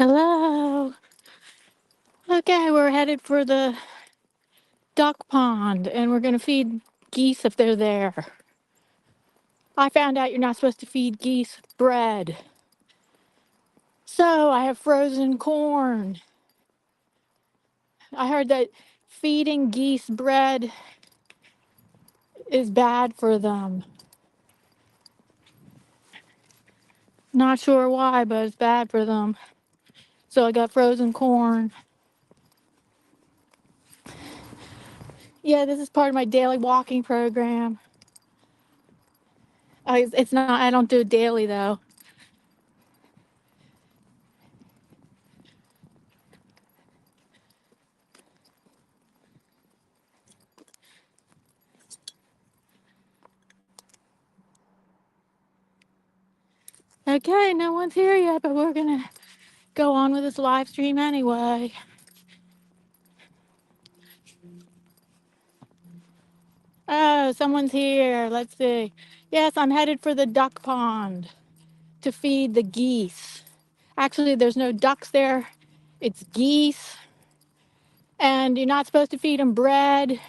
Hello. Okay, we're headed for the duck pond and we're going to feed geese if they're there. I found out you're not supposed to feed geese bread. So I have frozen corn. I heard that feeding geese bread is bad for them. Not sure why, but it's bad for them. So I got frozen corn. Yeah, this is part of my daily walking program. It's not, I don't do it daily though. Okay, no one's here yet, but we're gonna go on with this live stream anyway. Oh, someone's here. Let's see. Yes, I'm headed for the duck pond to feed the geese. Actually, there's no ducks there. It's geese. And you're not supposed to feed them bread.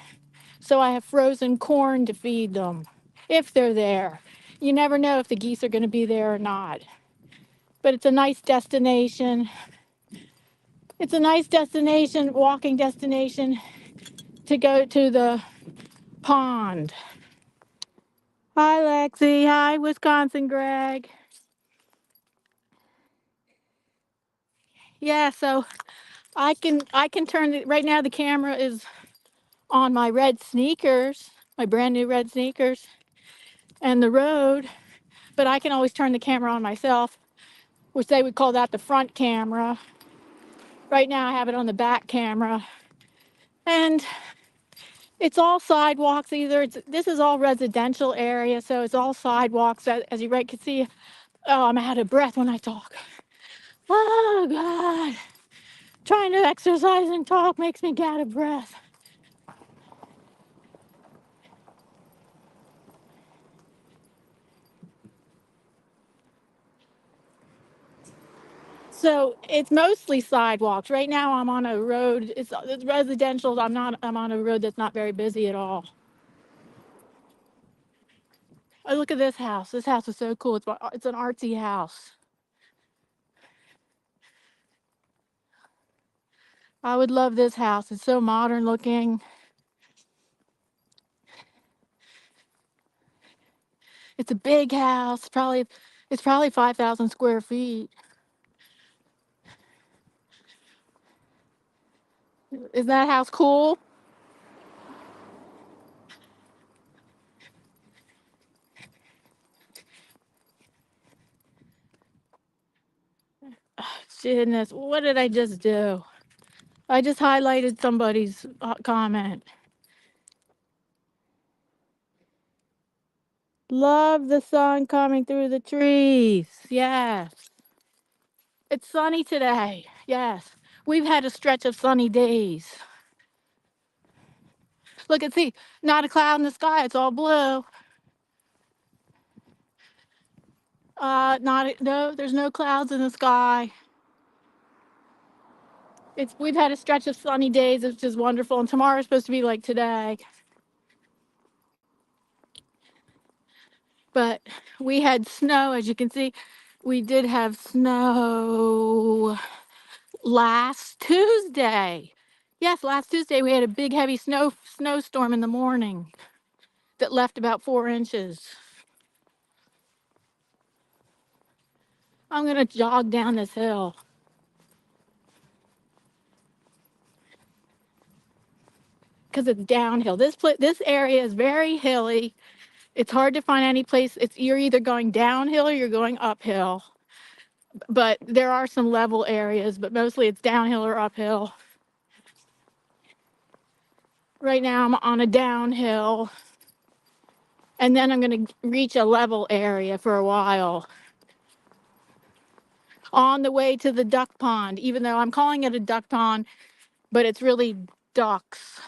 So I have frozen corn to feed them if they're there. You never know if the geese are going to be there or not. But it's a nice destination. It's a nice destination, walking destination to go to the pond. Hi, Lexi. Hi, Wisconsin Greg. Yeah, so I can turn it right now. The camera is on my red sneakers, my brand new red sneakers, and the road, but I can always turn the camera on myself, which they would call that the front camera. Right now I have it on the back camera. And it's all sidewalks either. This is all residential area, so it's all sidewalks. As you right can see, oh, I'm out of breath when I talk. Oh God. Trying to exercise and talk makes me get out of breath. So it's mostly sidewalks. Right now I'm on a road. It's residential. I'm on a road that's not very busy at all. Oh, look at this house. This house is so cool. It's an artsy house. I would love this house. It's so modern looking. It's a big house. It's probably 5,000 square feet. Is that house cool? Goodness, what did I just do? I just highlighted somebody's comment. Love the sun coming through the trees. Yes. It's sunny today. Yes. We've had a stretch of sunny days. Look and see, not a cloud in the sky. It's all blue. No, there's no clouds in the sky. We've had a stretch of sunny days, which is wonderful. And tomorrow's supposed to be like today. But we had snow, as you can see. We did have snow last Tuesday. Yes, last Tuesday we had a big heavy snowstorm in the morning that left about 4 inches. I'm gonna jog down this hill because it's downhill. This area is very hilly. It's hard to find any place. You're either going downhill or you're going uphill. But there are some level areas, but mostly it's downhill or uphill. Right now I'm on a downhill, and then I'm going to reach a level area for a while on the way to the duck pond, even though I'm calling it a duck pond, but it's really ducks.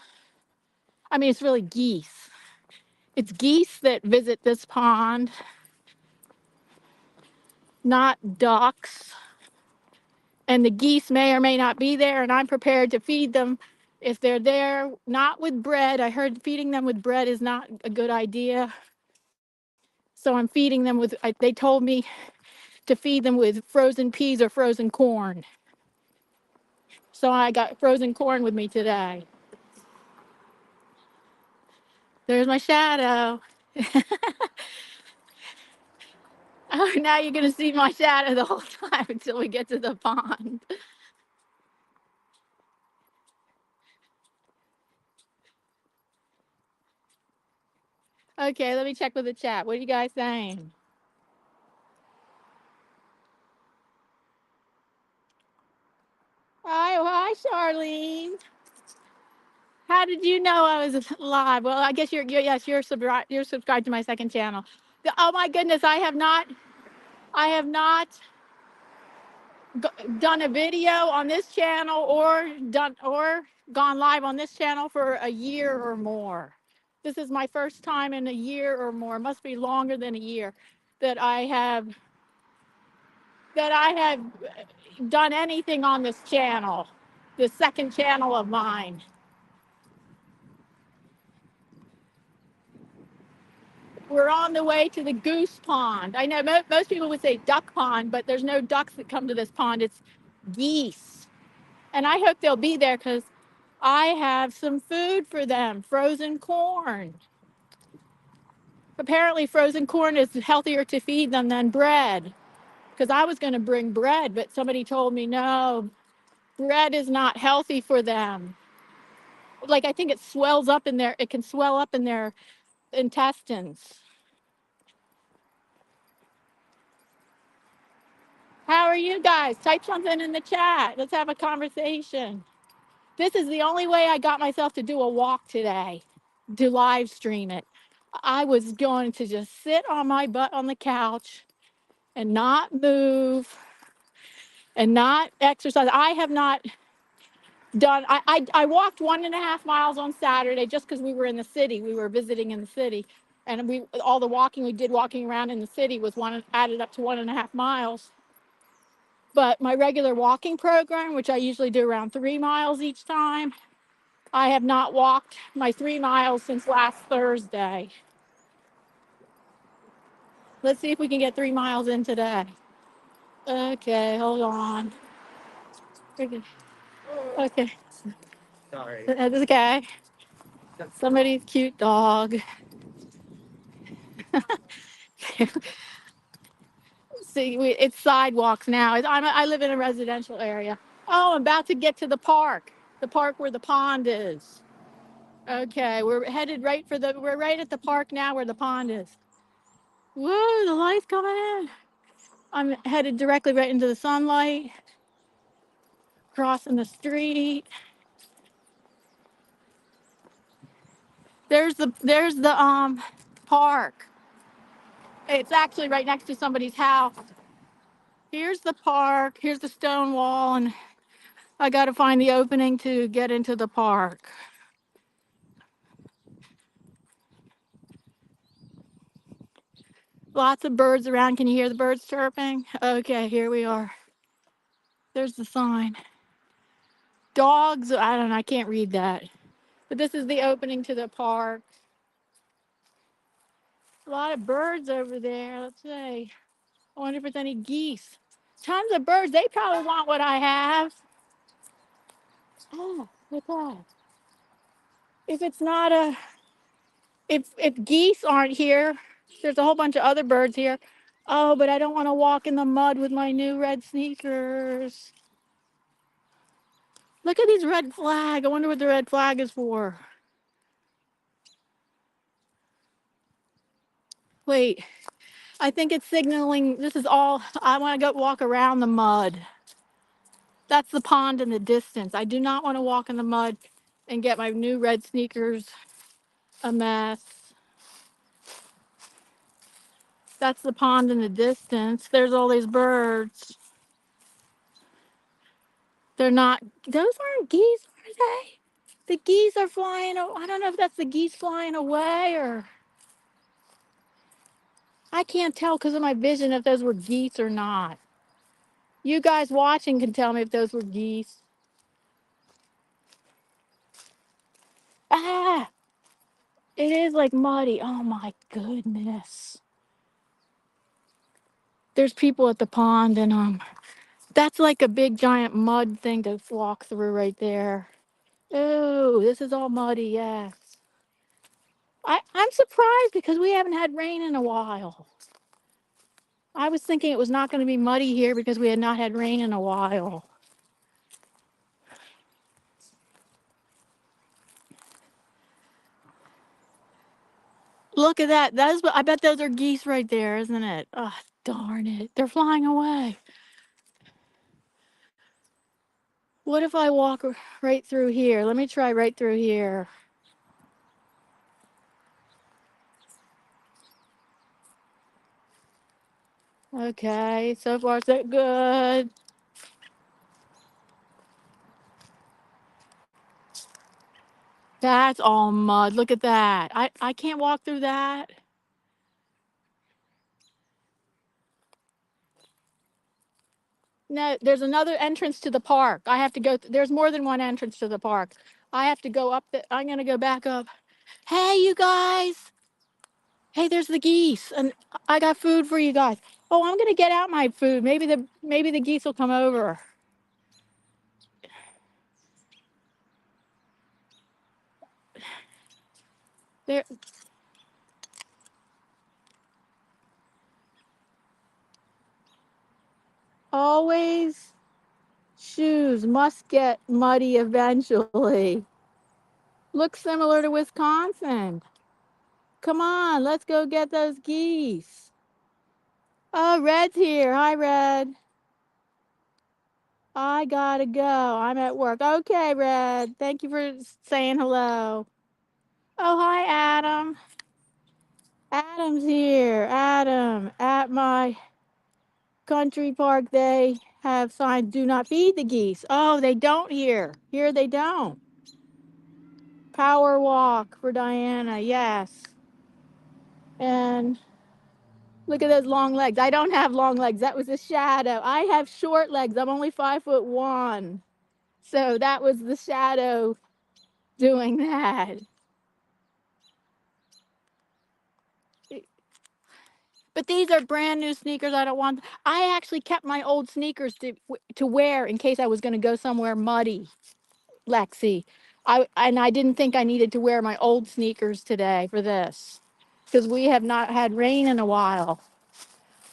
I mean, it's really geese. It's geese that visit this pond, not ducks. and the geese may or may not be there, and I'm prepared to feed them if they're there, not with bread. I heard feeding them with bread is not a good idea. So I'm feeding them with, they told me to feed them with frozen peas or frozen corn. So I got frozen corn with me today. There's my shadow. Oh, now you're going to see my shadow the whole time until we get to the pond. Okay, let me check with the chat. What are you guys saying? Hi, Charlene. How did you know I was live? Well, I guess yes, you're subscribed to my second channel. Oh my goodness, I have not done a video on this channel or gone live on this channel for a year or more. This is my first time in a year or more. It must be longer than a year that I have done anything on this channel, the second channel of mine. We're on the way to the goose pond. I know most people would say duck pond, but there's no ducks that come to this pond. It's geese. And I hope they'll be there because I have some food for them, frozen corn. Apparently, frozen corn is healthier to feed them than bread. Because I was going to bring bread, but somebody told me no, bread is not healthy for them. Like, I think it swells up in their, it can swell up in their intestines. How are you guys? Type something in the chat. Let's have a conversation. This is the only way I got myself to do a walk today, to live stream it. I was going to just sit on my butt on the couch and not move and not exercise. I have not done, I walked 1.5 miles on Saturday just because we were in the city. We were visiting in the city. And all the walking we did walking around in the city was added up to 1.5 miles. But my regular walking program, which I usually do around 3 miles each time, I have not walked my 3 miles since last Thursday. Let's see if we can get 3 miles in today. Okay, hold on. Okay. Sorry. That's okay. Somebody's cute dog. See, it's sidewalks now. I live in a residential area. Oh, I'm about to get to the park where the pond is. Okay, we're right at the park now where the pond is. Whoa, the light's coming in. I'm headed directly right into the sunlight, crossing the street. There's the park. It's actually right next to somebody's house. Here's the park, here's the stone wall, and I got to find the opening to get into the park. Lots of birds around. Can you hear the birds chirping? Okay, here we are. There's the sign. Dogs, I don't know, I can't read that. But this is the opening to the park. A lot of birds over there. Let's see. I wonder if there's any geese. Tons of birds. They probably want what I have. Oh, what's that? If it's not a, if geese aren't here, there's a whole bunch of other birds here. Oh, but I don't want to walk in the mud with my new red sneakers. Look at these red flag. I wonder what the red flag is for. Wait, I think it's signaling. This is all, I want to go walk around the mud. That's the pond in the distance. I do not want to walk in the mud and get my new red sneakers a mess. That's the pond in the distance. There's all these birds. They're not, those aren't geese, are they? The geese are flying. I don't know if that's the geese flying away or, I can't tell because of my vision if those were geese or not. You guys watching can tell me if those were geese. Ah, it is like muddy. Oh my goodness. There's people at the pond, and that's like a big giant mud thing to walk through right there. Oh, this is all muddy, yes. I'm surprised because we haven't had rain in a while. I was thinking it was not going to be muddy here because we had not had rain in a while. Look at that. I bet those are geese right there, isn't it? Oh, darn it. They're flying away. What if I walk right through here? Let me try right through here. Okay, so far so good. That's all mud. Look at that. I can't walk through that. No, there's another entrance to the park. I have to go. There's more than one entrance to the park. I have to go up. I'm going to go back up. Hey, you guys. Hey, there's the geese, and I got food for you guys. Oh, I'm going to get out my food. Maybe the geese will come over. They're always shoes must get muddy eventually. Looks similar to Wisconsin. Come on, let's go get those geese. Oh, Red's here. Hi, Red. I gotta go. I'm at work. Okay, Red. Thank you for saying hello. Oh, hi, Adam. Adam's here. Adam, at my country park, they have signs do not feed the geese. Oh, they don't here. Here they don't. Power walk for Diana, yes. And look at those long legs. I don't have long legs. That was a shadow. I have short legs. I'm only 5'1". So that was the shadow doing that. But these are brand new sneakers. I don't want. I actually kept my old sneakers to wear in case I was going to go somewhere muddy, Lexi. I didn't think I needed to wear my old sneakers today for this because we have not had rain in a while.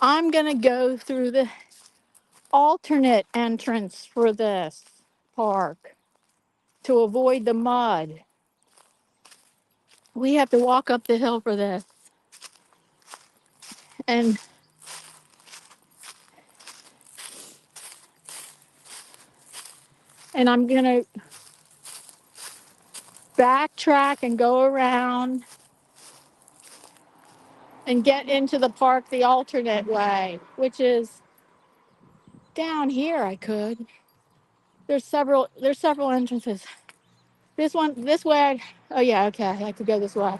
I'm going to go through the alternate entrance for this park to avoid the mud. We have to walk up the hill for this. And I'm going to backtrack and go around and get into the park the alternate way, which is down here. I could. There's several entrances. This way. Oh yeah, okay. I could go this way.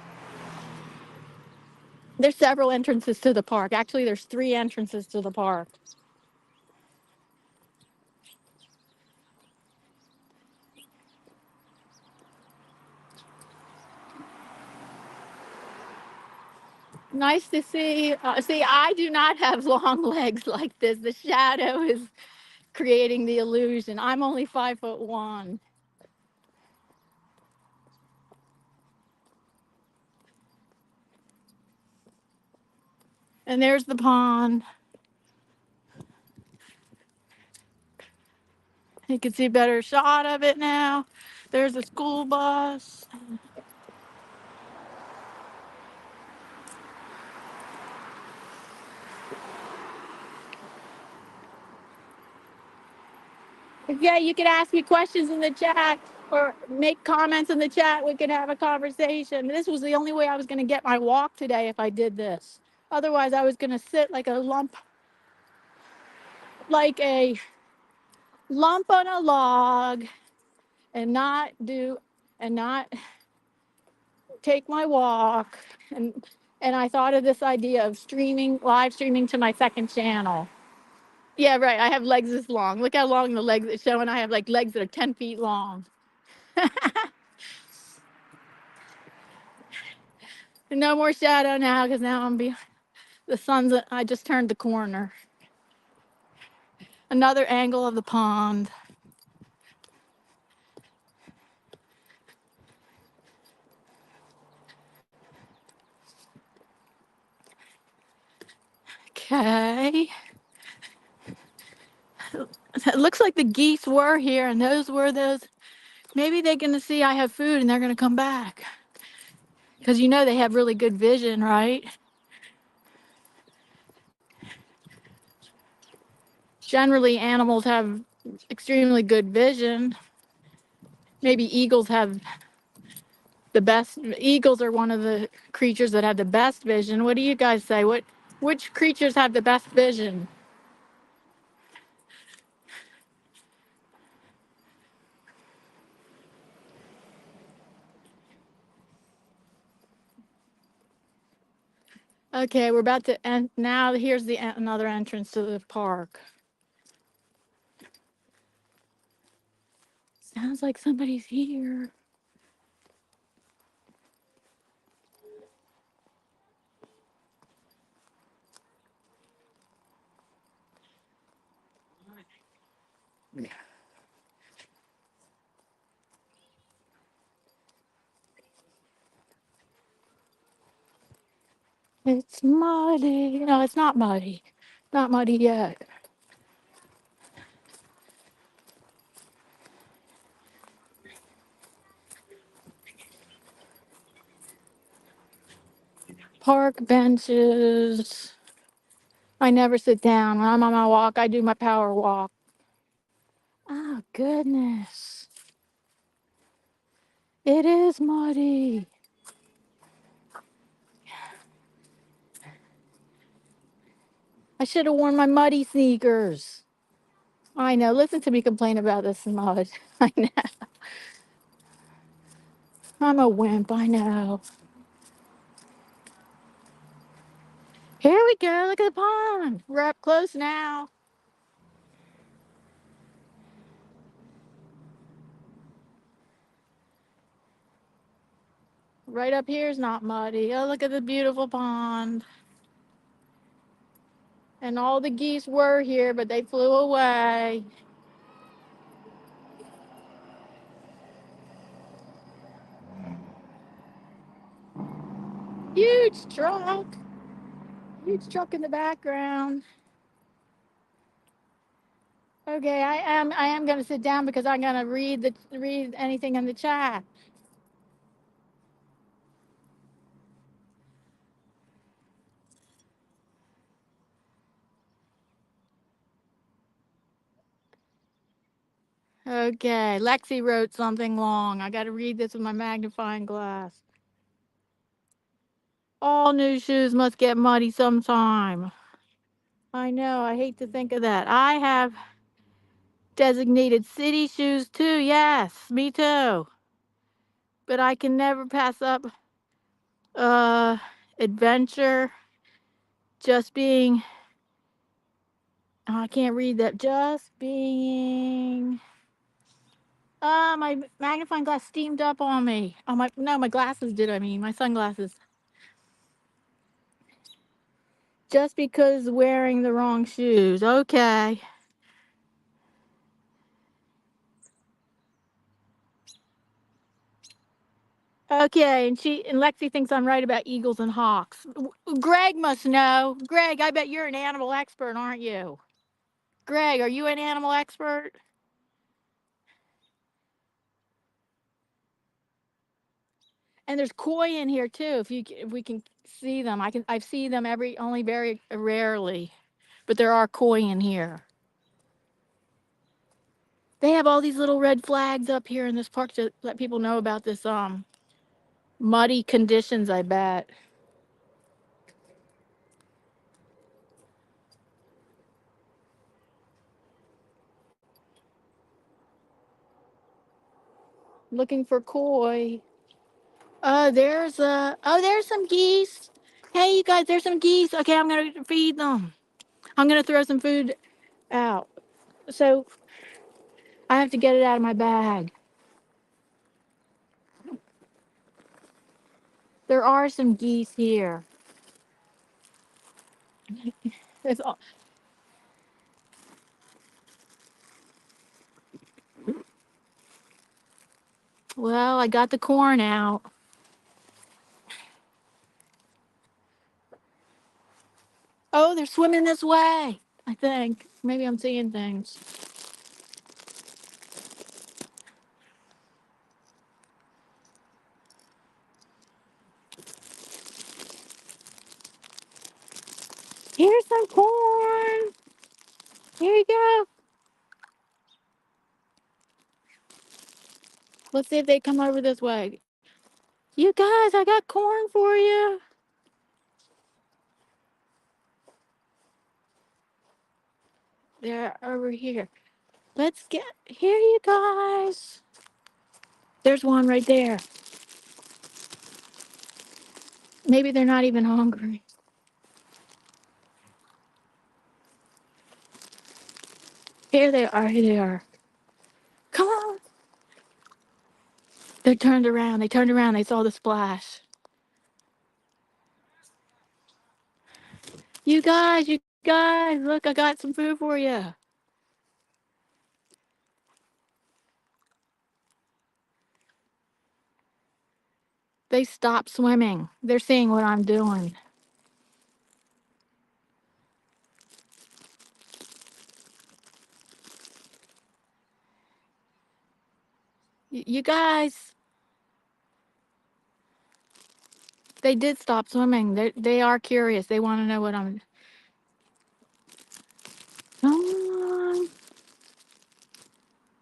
There's several entrances to the park. Actually, there's 3 entrances to the park. Nice to see. See, I do not have long legs like this. The shadow is creating the illusion. I'm only 5'1". And there's the pond. You can see a better shot of it now. There's a school bus. Yeah, you can ask me questions in the chat or make comments in the chat. We could have a conversation. This was the only way I was going to get my walk today if I did this. Otherwise, I was going to sit like a lump on a log and not take my walk. And I thought of this idea of live streaming to my second channel. Yeah, right. I have legs this long. Look how long the legs are showing. I have like legs that are 10 feet long. No more shadow now because now the sun's, I just turned the corner. Another angle of the pond. Okay. It looks like the geese were here and those were those. Maybe they're going to see I have food and they're going to come back. Because you know they have really good vision, right? Generally, animals have extremely good vision. Maybe eagles have the best. Eagles are one of the creatures that have the best vision. What do you guys say? Which creatures have the best vision? Okay, we're about to end. Now here's another entrance to the park. Sounds like somebody's here. It's muddy. No, it's not muddy. Not muddy yet. Park benches. I never sit down. When I'm on my walk, I do my power walk. Oh, goodness. It is muddy. I should have worn my muddy sneakers. I know. Listen to me complain about this mud. I know. I'm a wimp. I know. Here we go. Look at the pond. We're up close now. Right up here is not muddy. Oh, look at the beautiful pond. And all the geese were here, but they flew away. Huge truck. Huge truck in the background. Okay, I am gonna sit down because I'm gonna read anything in the chat. Okay, Lexi wrote something long. I gotta read this with my magnifying glass. All new shoes must get muddy sometime. I know, I hate to think of that. I have designated city shoes too. Yes, me too. But I can never pass up uh adventure. Just being, oh, I can't read that. Just being, my magnifying glass steamed up on me. Oh, my glasses did. I mean, my sunglasses. Just because wearing the wrong shoes. Okay. Okay, and Lexi thinks I'm right about eagles and hawks. Greg must know. Greg, I bet you're an animal expert, aren't you? Greg, are you an animal expert? And there's koi in here too. If we can see them, I've seen them only very rarely, but there are koi in here. They have all these little red flags up here in this park to let people know about this muddy conditions. I bet. Looking for koi. There's some geese. Hey, you guys, there's some geese. Okay, I'm gonna feed them. I'm gonna throw some food out. So I have to get it out of my bag. There are some geese here. It's, well, I got the corn out. Oh, they're swimming this way. I think. Maybe I'm seeing things. Here's some corn. Here you go. Let's see if they come over this way. You guys, I got corn for you. They're over here. Let's get here, you guys. There's one right there. Maybe they're not even hungry. Here they are. Here they are. Come on. They turned around. They turned around. They saw the splash. You guys, look, I got some food for you. They stopped swimming. They're seeing what I'm doing. You guys, they did stop swimming. They are curious. They want to know what I'm. Come on.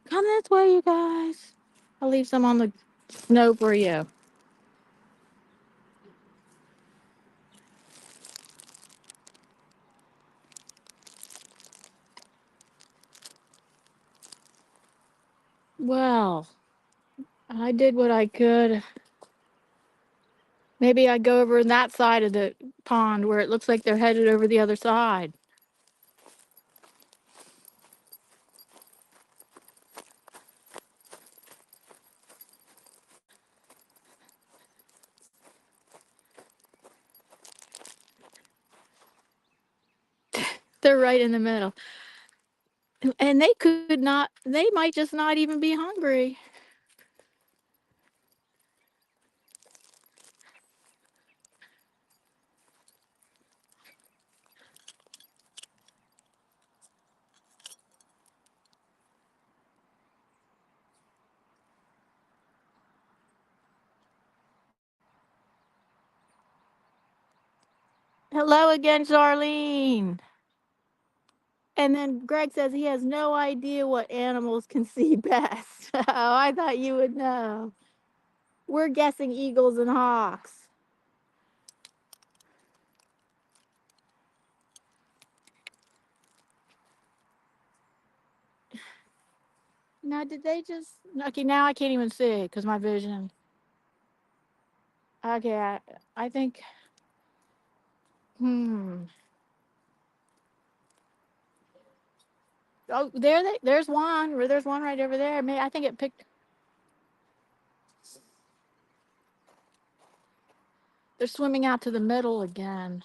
Come this way, you guys. I'll leave some on the snow for you. Well, I did what I could. Maybe I go over in that side of the pond where it looks like they're headed over the other side. They're right in the middle. And they could not, they might just not even be hungry. Hello again, Charlene. And then Greg says he has no idea what animals can see best. Oh, I thought you would know. We're guessing eagles and hawks. Now, did they just. Okay, now I can't even see because my vision. Okay, I think. Hmm. Oh, there's one. There's one right over there. Maybe I think it picked. They're swimming out to the middle again.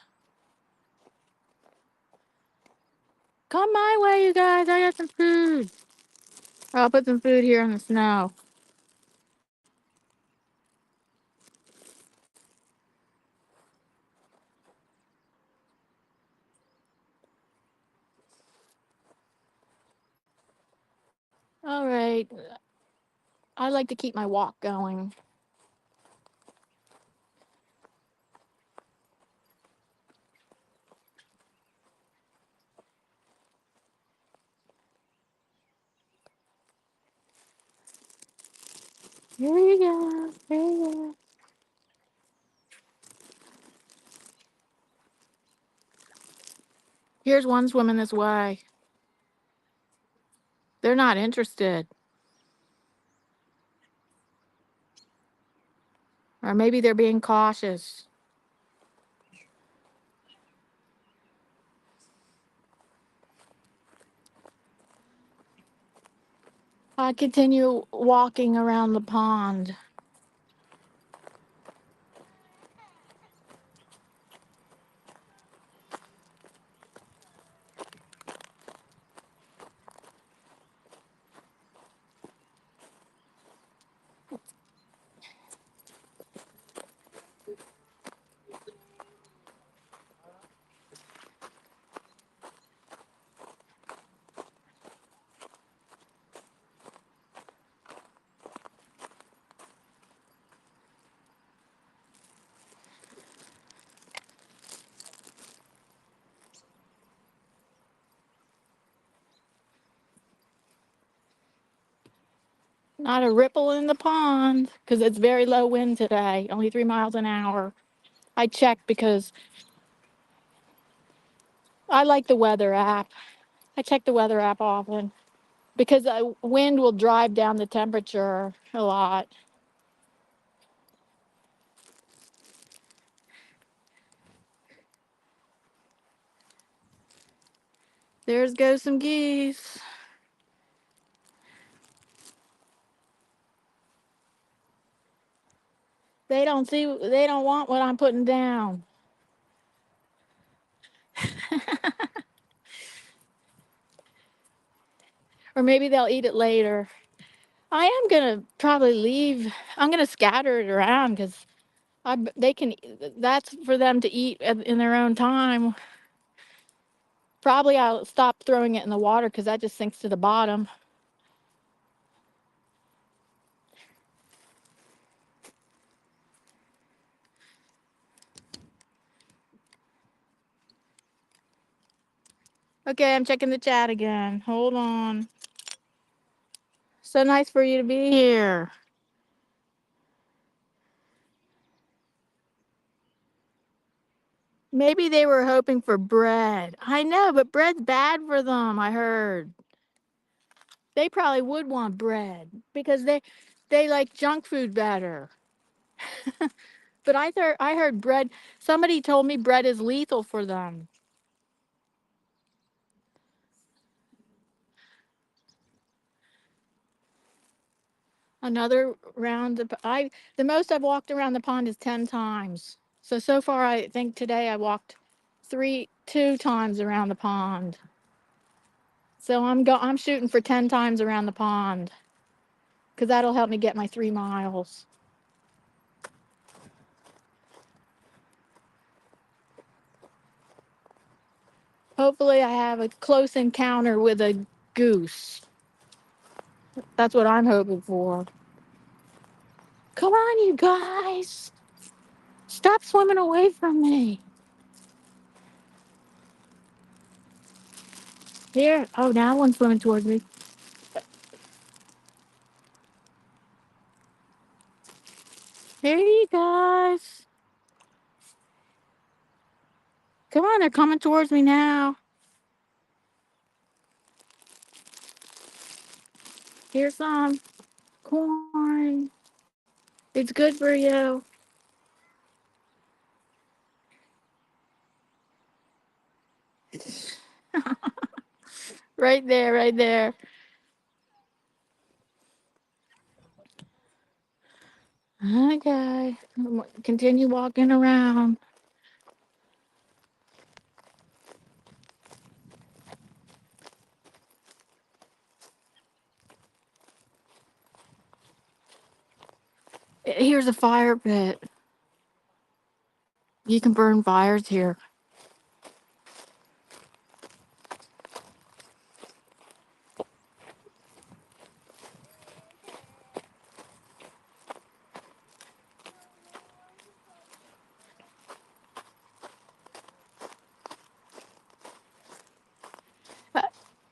Come my way, you guys. I got some food. I'll put some food here in the snow. All right. I like to keep my walk going. Here you go. Here you go. Here's one swimming this way. They're not interested. Or maybe they're being cautious. I continue walking around the pond. Not a ripple in the pond because it's very low wind today, only 3 miles an hour. I checked because I like the weather app. I check the weather app often because wind will drive down the temperature a lot. There's go some geese. They don't want what I'm putting down. Or maybe they'll eat it later. I am gonna probably leave. I'm gonna scatter it around because they can. That's for them to eat in their own time. Probably I'll stop throwing it in the water because that just sinks to the bottom. Okay, I'm checking the chat again. Hold on. So nice for you to be here. Maybe they were hoping for bread. I know, but bread's bad for them, I heard. They probably would want bread because they like junk food better. But I heard bread. Somebody told me bread is lethal for them. Another round of the most I've walked around the pond is 10 times. So far I think today I walked 2 times around the pond. So I'm shooting for 10 times around the pond because that'll help me get my 3 miles. Hopefully I have a close encounter with a goose. That's what I'm hoping for. Come on, you guys. Stop swimming away from me. Here. Oh, now one's swimming towards me. Here you guys. Come on, they're coming towards me now. Here's some corn. It's good for you. Right there, right there. Okay. Continue walking around. Here's a fire pit. You can burn fires here.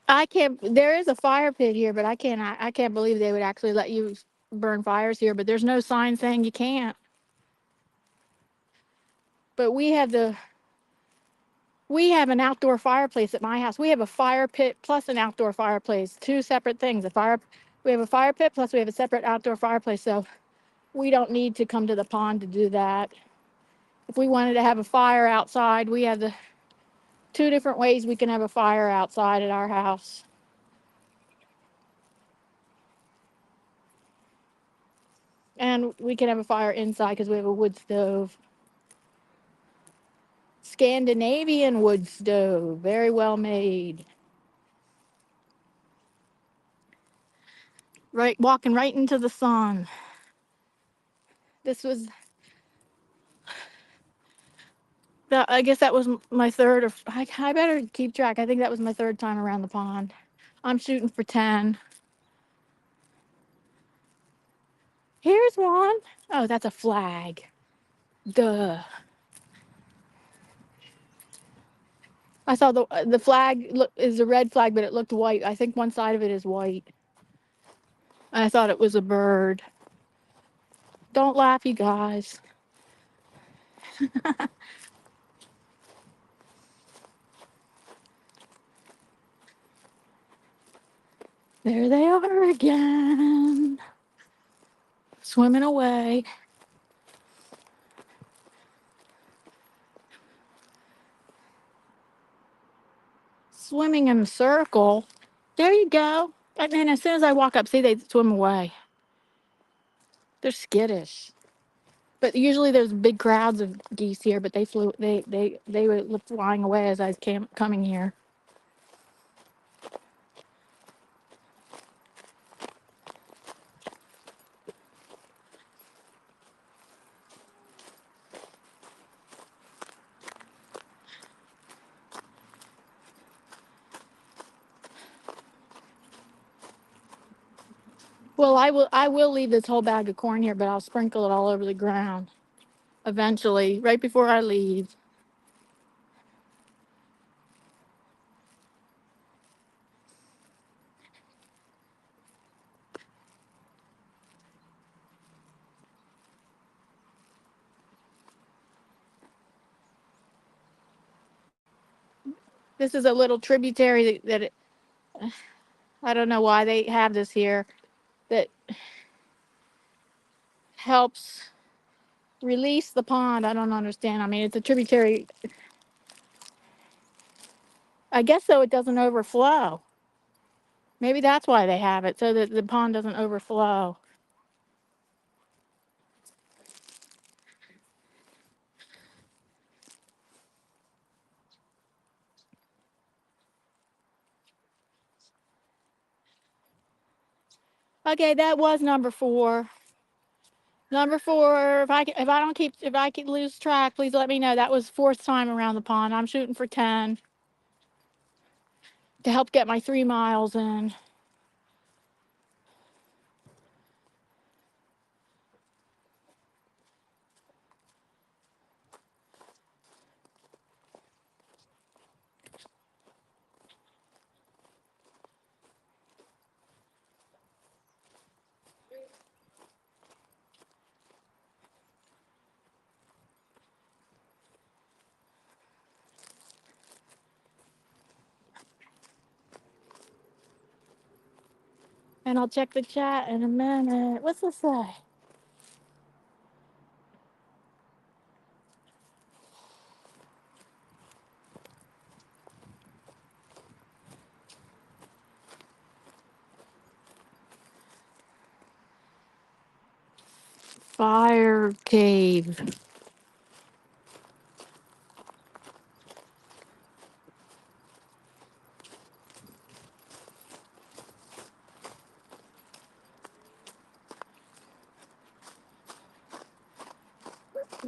I can't. There is a fire pit here, but I can't believe they would actually let you burn fires here. But there's no sign saying you can't. But we have an outdoor fireplace at my house. We have a fire pit plus an outdoor fireplace, two separate things. We have a fire pit plus we have a separate outdoor fireplace. So we don't need to come to the pond to do that. If we wanted to have a fire outside, we have the two different ways we can have a fire outside at our house. And we can have a fire inside because we have a wood stove. Scandinavian wood stove, very well made. Right, walking right into the sun. This was I guess that was my third, or I better keep track. I think that was my third time around the pond. I'm shooting for 10. Here's one. Oh, that's a flag. Duh. I saw the flag is a red flag, but it looked white. I think one side of it is white. I thought it was a bird. Don't laugh, you guys. There they are again. Swimming away. Swimming in a circle. There you go. And then as soon as I walk up, see, they swim away. They're skittish. But usually there's big crowds of geese here, but they were flying away as I was coming here. Well, I will leave this whole bag of corn here, but I'll sprinkle it all over the ground eventually, right before I leave. This is a little tributary I don't know why they have this here, that helps release the pond. I don't understand. I mean, it's a tributary. I guess so it doesn't overflow. Maybe that's why they have it, so that the pond doesn't overflow. Okay, that was number 4. Number 4. If I can lose track, please let me know. That was 4th time around the pond. I'm shooting for 10 to help get my 3 miles in. And I'll check the chat in a minute. What's this say? Fire cave.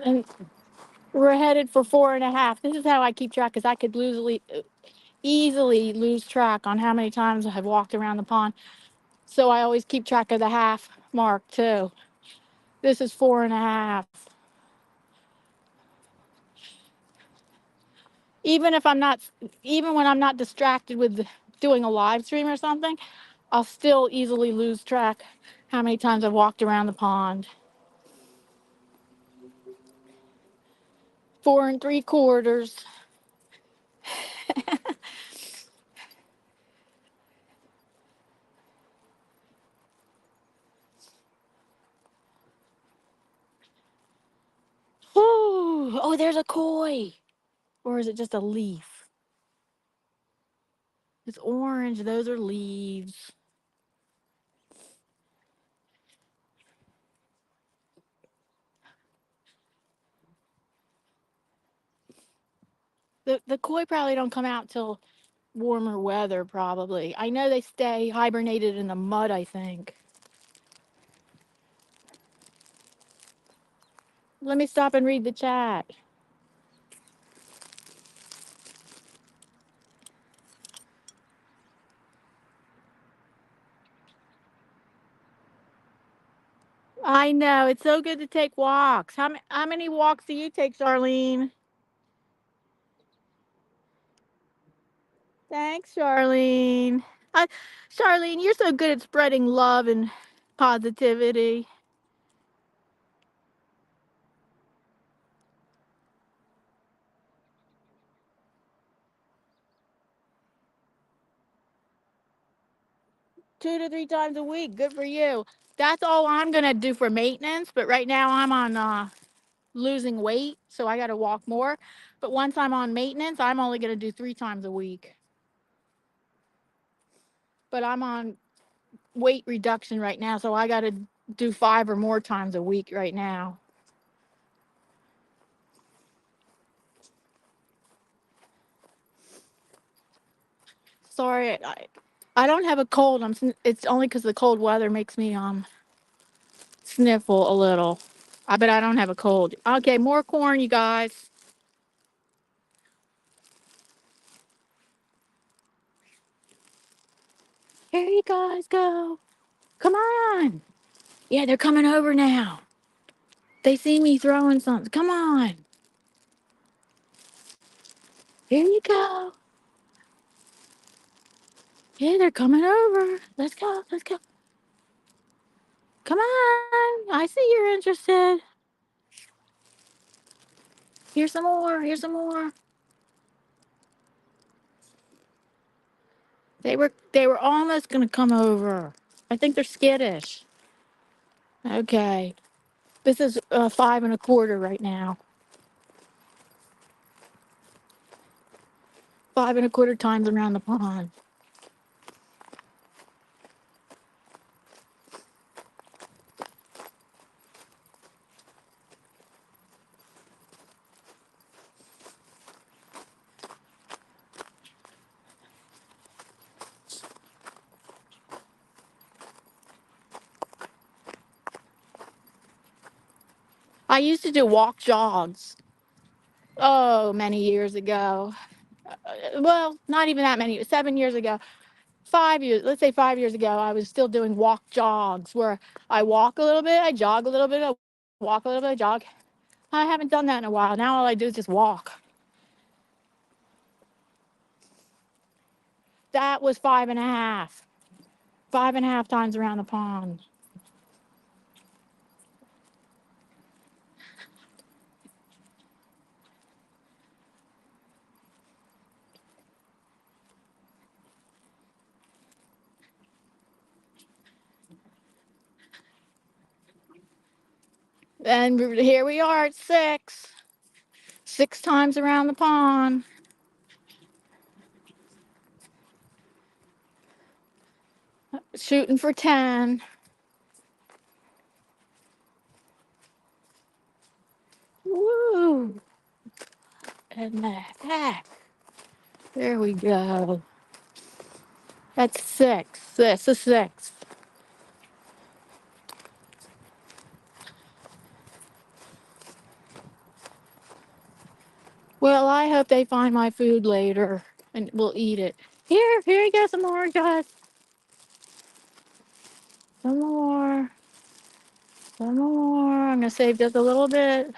And we're headed for 4.5. This is how I keep track, because I could easily lose track on how many times I've walked around the pond. So I always keep track of the half mark too. This is 4.5. Even if I'm not, even when I'm not distracted with doing a live stream or something, I'll still easily lose track how many times I've walked around the pond. 4 3/4. Ooh, oh, there's a koi. Or is it just a leaf? It's orange. Those are leaves. The koi probably don't come out till warmer weather, probably. I know they stay hibernated in the mud, I think. Let me stop and read the chat. I know, it's so good to take walks. How many walks do you take, Charlene? Thanks, Charlene. I, Charlene, you're so good at spreading love and positivity. Two to three times a week. Good for you. That's all I'm going to do for maintenance. But right now I'm on losing weight. So I got to walk more. But once I'm on maintenance, I'm only going to do 3 times a week. But I'm on weight reduction right now. So I got to do 5 or more times a week right now. Sorry, I don't have a cold. It's only because the cold weather makes me sniffle a little. But I don't have a cold. Okay, more corn, you guys. Here you guys go. Come on. Yeah, they're coming over now. They see me throwing something. Come on. Here you go. Yeah, they're coming over. Let's go. Let's go. Come on. I see you're interested. Here's some more. Here's some more. They were almost gonna come over. I think they're skittish. Okay. This is 5 1/4 right now. 5 1/4 times around the pond. I used to do walk jogs. Oh, many years ago. Well, not even that many. 7 years ago. 5 years. Let's say 5 years ago, I was still doing walk jogs where I walk a little bit, I jog a little bit, I walk a little bit, I jog. I haven't done that in a while. Now all I do is just walk. That was 5 1/2. 5 1/2 times around the pond. And here we are at 6. 6 times around the pond. Shooting for 10. Woo! And the heck. There we go. That's 6. This is 6. Well, I hope they find my food later and we'll eat it. Here you go, some more, guys. Some more. Some more. I'm gonna save just a little bit.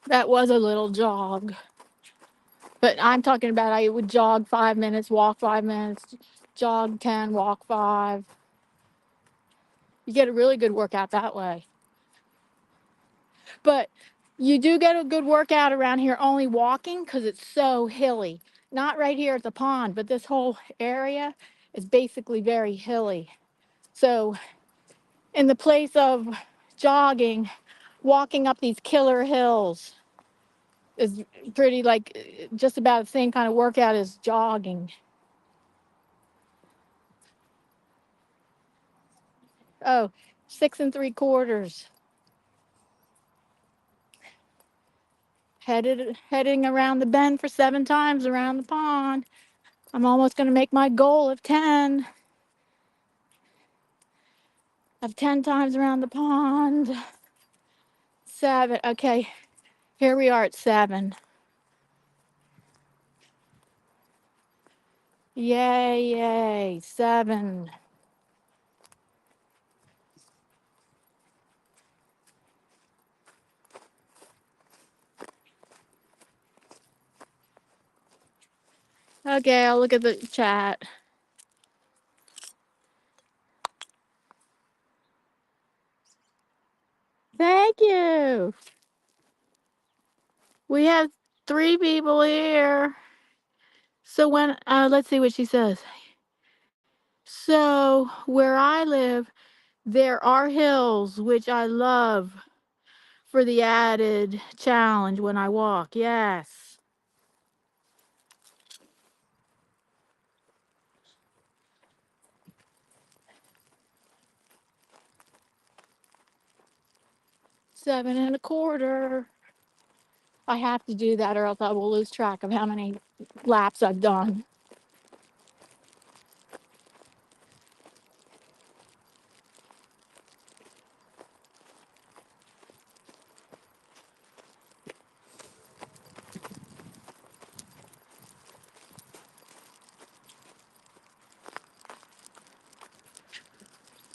That was a little jog. But I'm talking about I would jog 5 minutes, walk 5 minutes, jog 10, walk 5. You get a really good workout that way. But you do get a good workout around here only walking because it's so hilly. Not right here at the pond, but this whole area is basically very hilly. So in the place of jogging, walking up these killer hills is pretty like just about the same kind of workout as jogging. Oh, 6 3/4. Heading around the bend for 7 times around the pond. I'm almost going to make my goal of 10. Of 10 times around the pond. 7. Okay, here we are at 7. Yay, yay, 7. Okay, I'll look at the chat. Thank you. We have 3 people here. So let's see what she says. So where I live, there are hills, which I love for the added challenge when I walk. Yes. Seven and a quarter. I have to do that or else I will lose track of how many laps I've done.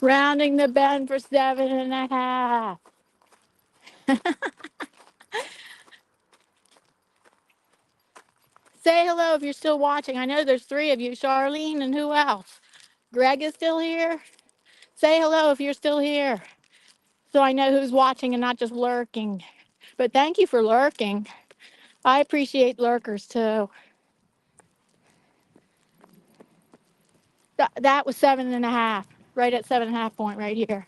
Rounding the bend for 7.5. Say hello if you're still watching. I know there's 3 of you. Charlene and who else? Greg is still here. Say hello if you're still here, so I know who's watching and not just lurking. But thank you for lurking. I appreciate lurkers too. That was 7.5, right at 7.5 point right here.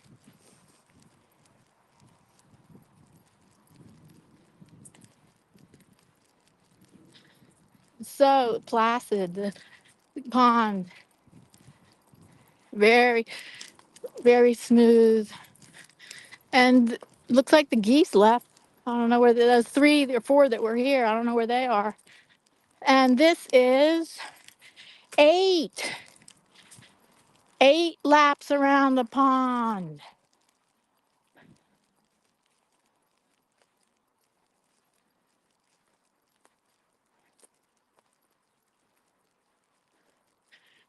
So placid, the pond, very, very smooth, and looks like the geese left. I don't know where those 3 or 4 that were here. I don't know where they are. And this is 8 laps around the pond.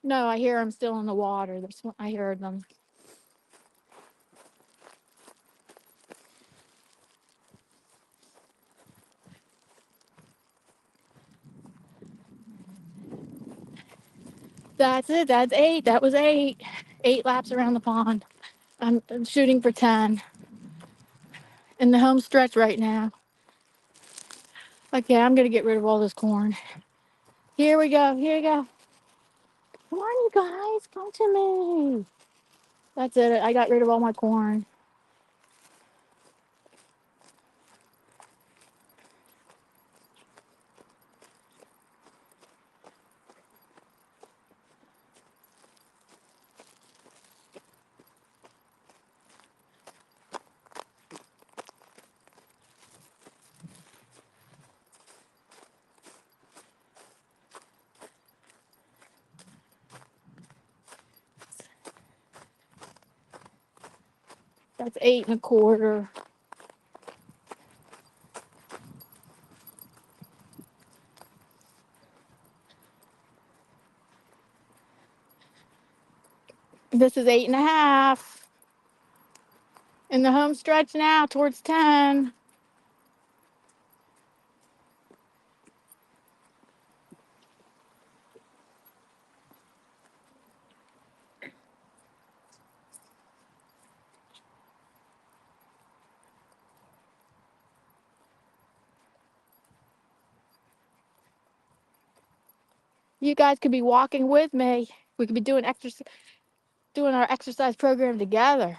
No, I hear them still in the water. I heard them. That's it. That's 8. That was 8. 8 laps around the pond. I'm shooting for 10 in the home stretch right now. Okay, I'm going to get rid of all this corn. Here we go. Here we go. Come on, you guys. Come to me. That's it. I got rid of all my corn. That's 8.25. This is 8.5. In the home stretch now towards 10. You guys could be walking with me. We could be doing our exercise program together.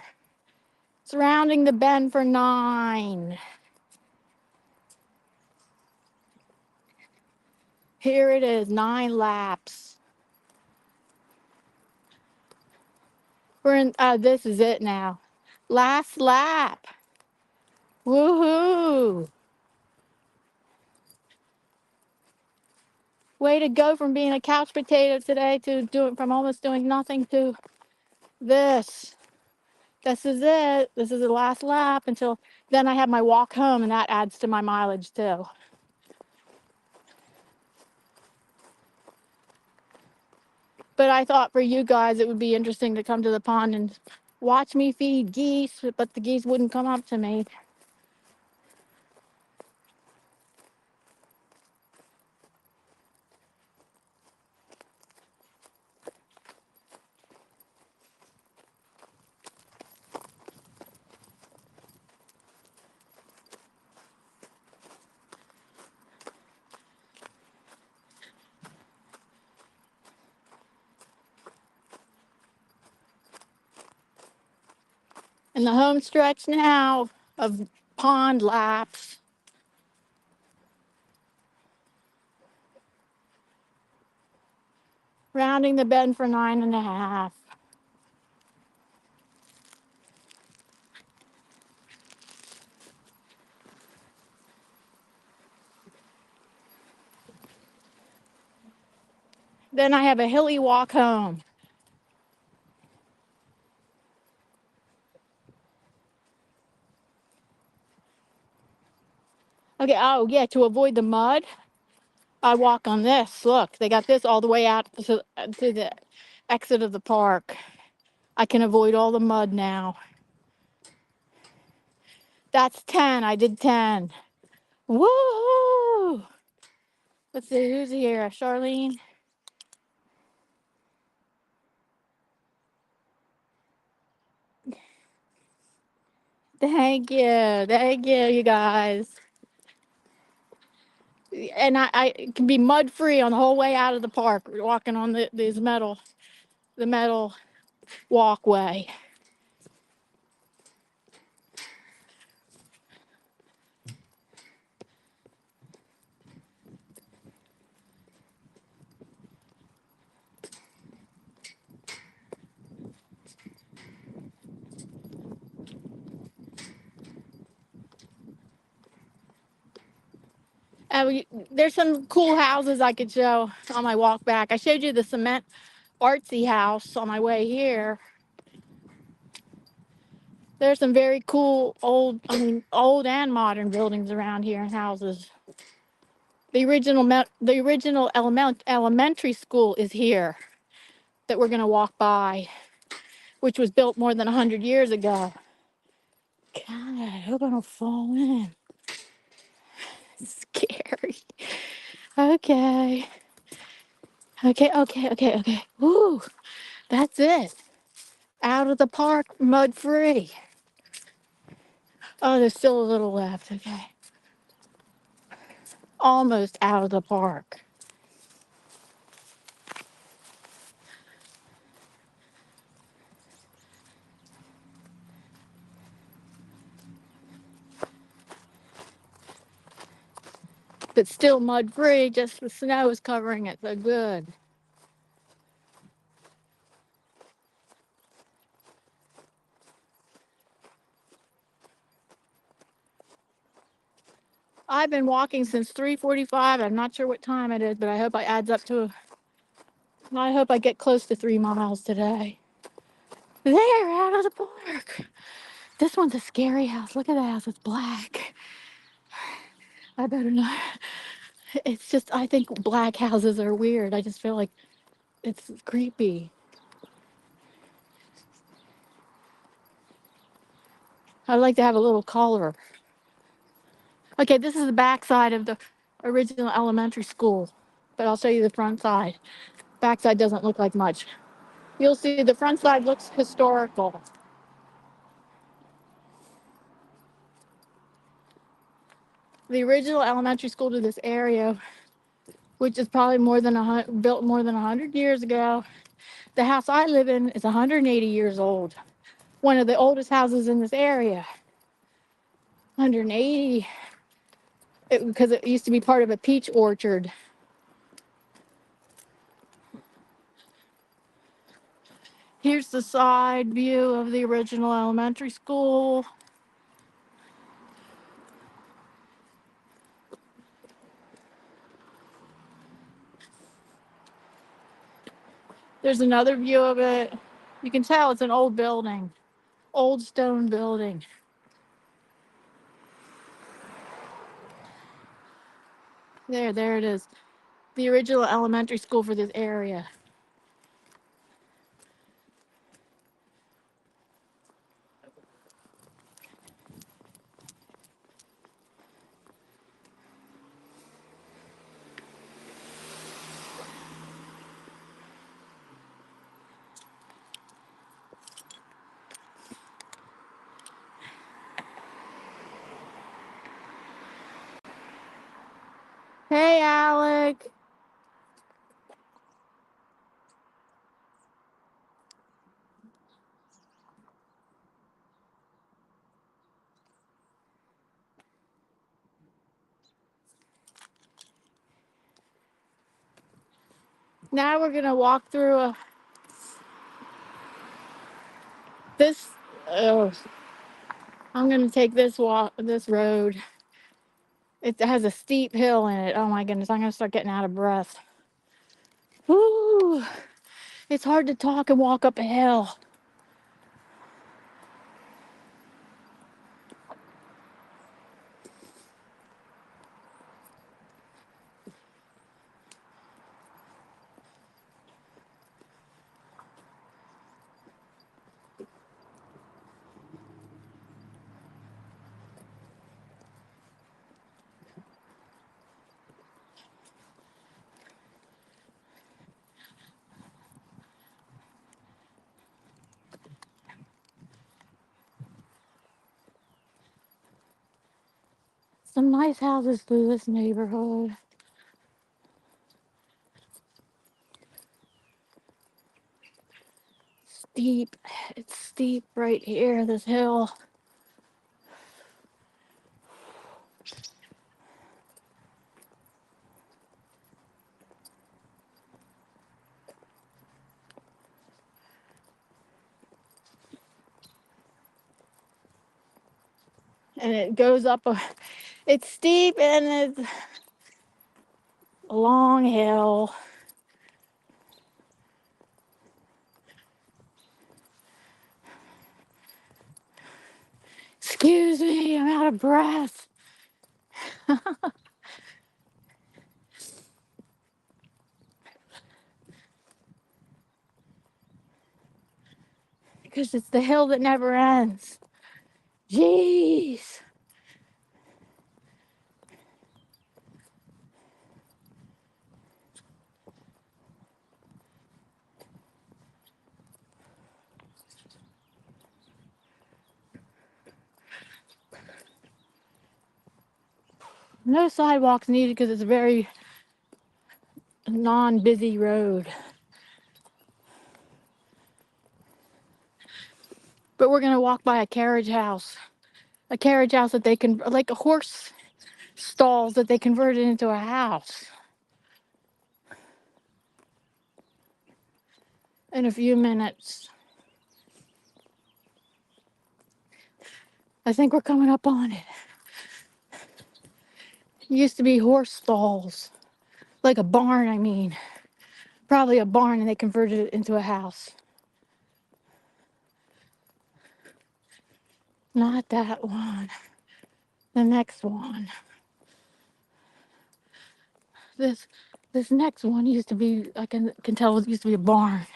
Surrounding the bend for 9. Here it is, 9 laps. We're in, this is it now. Last lap. Woohoo. Way to go from being a couch potato today to from almost doing nothing to this. This is it. This is the last lap until then I have my walk home, and that adds to my mileage too. But I thought for you guys it would be interesting to come to the pond and watch me feed geese, but the geese wouldn't come up to me. And the home stretch now of pond laps. Rounding the bend for 9.5. Then I have a hilly walk home. Okay, oh yeah, to avoid the mud, I walk on this. Look, they got this all the way out to the exit of the park. I can avoid all the mud now. That's 10. I did 10. Woo! Let's see who's here. Charlene. Thank you, you guys. And I can be mud free on the whole way out of the park, walking on the metal walkway. There's some cool houses I could show on my walk back. I showed you the cement artsy house on my way here. There's some very cool old and modern buildings around here and houses. The original elementary school is here that we're going to walk by, which was built more than 100 years ago. God, I hope I don't fall in. It's scary. Okay. Okay. Woo, that's it. Out of the park, mud free. Oh, there's still a little left. Okay. Almost out of the park. But still mud free, just the snow is covering it, so good. I've been walking since 3:45. I'm not sure what time it is, but I hope I hope I get close to 3 miles today. There, out of the park. This one's a scary house. Look at that house, it's black. I better not. It's just, I think black houses are weird. I just feel like it's creepy. I'd like to have a little color. Okay, this is the back side of the original elementary school, but I'll show you the front side. Back side doesn't look like much. You'll see the front side looks historical. The original elementary school to this area, which is probably built more than 100 years ago. The house I live in is 180 years old. one of the oldest houses in this area. 180, because it used to be part of a peach orchard. Here's the side view of the original elementary school. There's another view of it. You can tell it's an old building, old stone building. There it is. The original elementary school for this area. Hey, Alec. Now we're gonna walk through this. Oh, I'm gonna take this road. It has a steep hill in it. Oh my goodness, I'm gonna start getting out of breath. Woo! It's hard to talk and walk up a hill. Some nice houses through this neighborhood. Steep. It's steep right here, this hill. And it goes up it's steep and it's a long hill. Excuse me, I'm out of breath. Because it's the hill that never ends. Jeez. No sidewalks needed because it's a very non-busy road. But we're gonna walk by a carriage house. A carriage house that they can, like a horse stalls that they converted into a house. In a few minutes. I think we're coming up on it. It used to be horse stalls. Like a barn, I mean. Probably a barn, and they converted it into a house. Not that one. The next one. This next one used to be, I can tell it used to be a barn.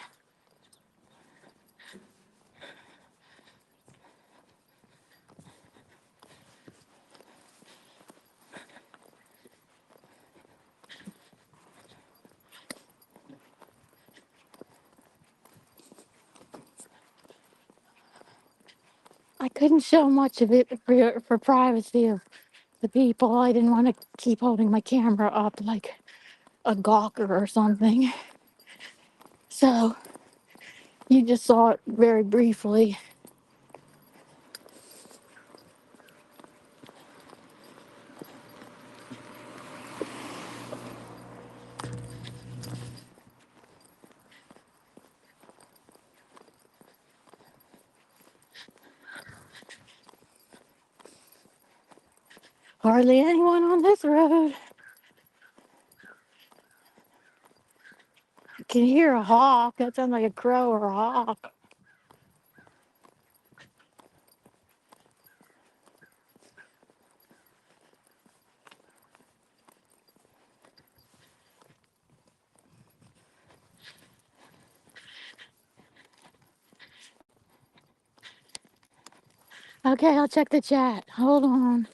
I couldn't show much of it for privacy of the people. I didn't want to keep holding my camera up like a gawker or something. So you just saw it very briefly. Hardly anyone on this road. I can hear a hawk. That sounds like a crow or a hawk. Okay, I'll check the chat. Hold on.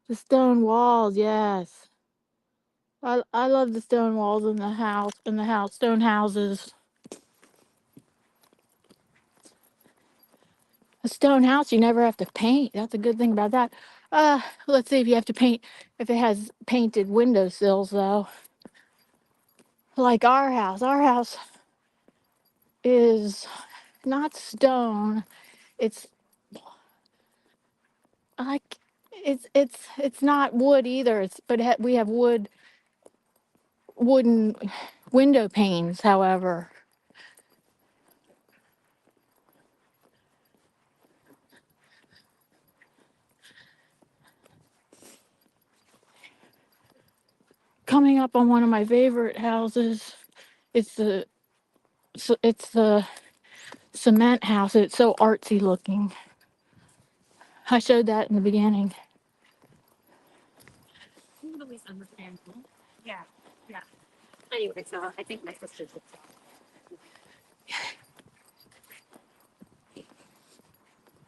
The stone walls, yes. I love the stone walls in the house, stone houses. A stone house, you never have to paint. That's a good thing about that. Let's see if you have to paint, if it has painted windowsills though. Like our house. Our house is not stone. It's like it's not wood either. We have wooden window panes, however. Coming up on one of my favorite houses, it's the it's the cement house. It's so artsy looking. I showed that in the beginning. Totally understandable. Yeah, yeah. Anyway, so I think my sister's.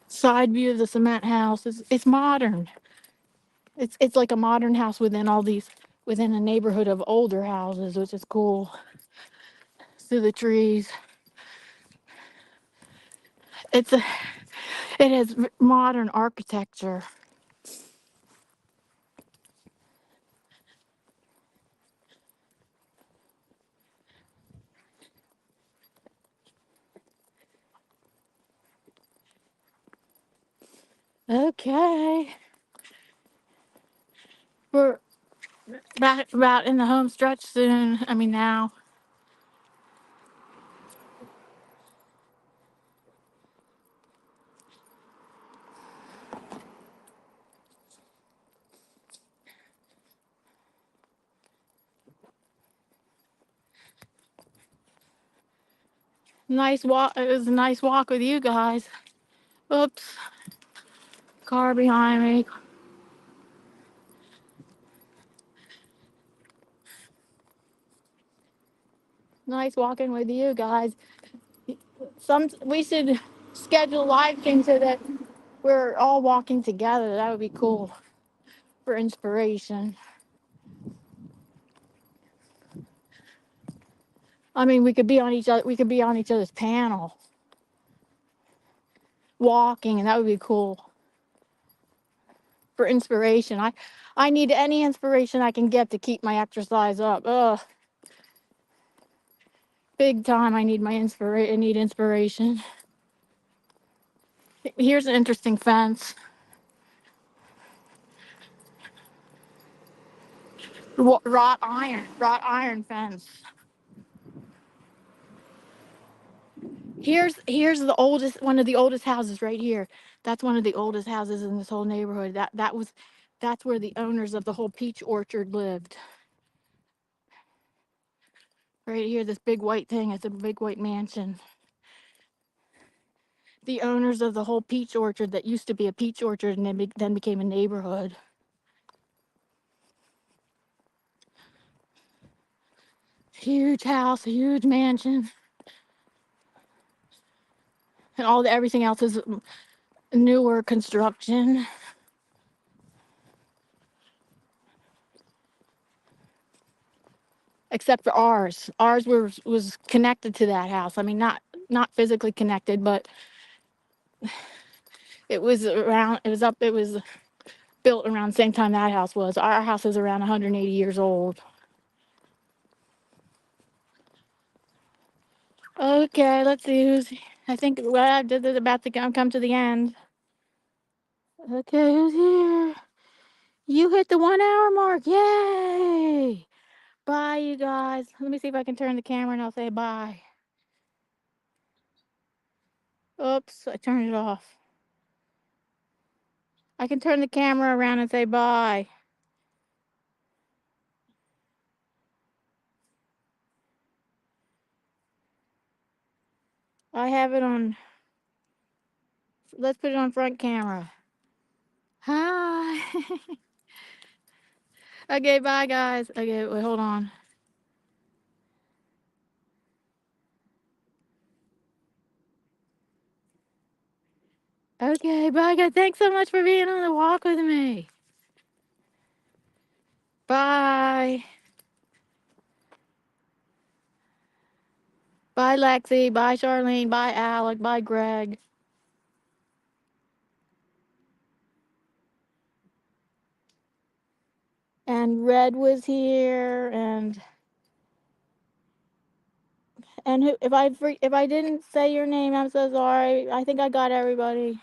Side view of the cement house is it's modern. It's like a modern house within a neighborhood of older houses, which is cool. Through the trees. It's a it has modern architecture. Okay. We're about in the home stretch soon. I mean now. Nice walk. It was a nice walk with you guys. Oops. Car behind me. Nice walking with you guys. We should schedule live things so that we're all walking together. That would be cool for inspiration. I mean, we could be on each other's panel walking, and that would be cool for inspiration. I need any inspiration I can get to keep my exercise up. Ugh. Big time. I need inspiration. Here's an interesting fence. Wrought iron fence. Here's the oldest one of the oldest houses right here. That's one of the oldest houses in this whole neighborhood. That's where the owners of the whole peach orchard lived. Right here, this big white thing. It's a big white mansion. The owners of the whole peach orchard that used to be a peach orchard and then became a neighborhood. Huge house, huge mansion. And everything else is newer construction. Except for ours. Ours was connected to that house. I mean, not physically connected, but it was around. It was built around the same time that house was. Our house is around 180 years old. Okay, let's see who's. I think well, this is about to come to the end. Okay, who's here? You hit the 1 hour mark. Yay! Bye, you guys. Let me see if I can turn the camera and I'll say bye. Oops, I turned it off. I can turn the camera around and say bye. I have it on, let's put it on front camera. Hi. Okay, bye guys. Okay, wait, hold on. Okay, bye guys. Thanks so much for being on the walk with me. Bye. Bye Lexi. Bye Charlene. Bye Alec. Bye Greg. And Red was here, and who, if I didn't say your name, I'm so sorry. I think I got everybody.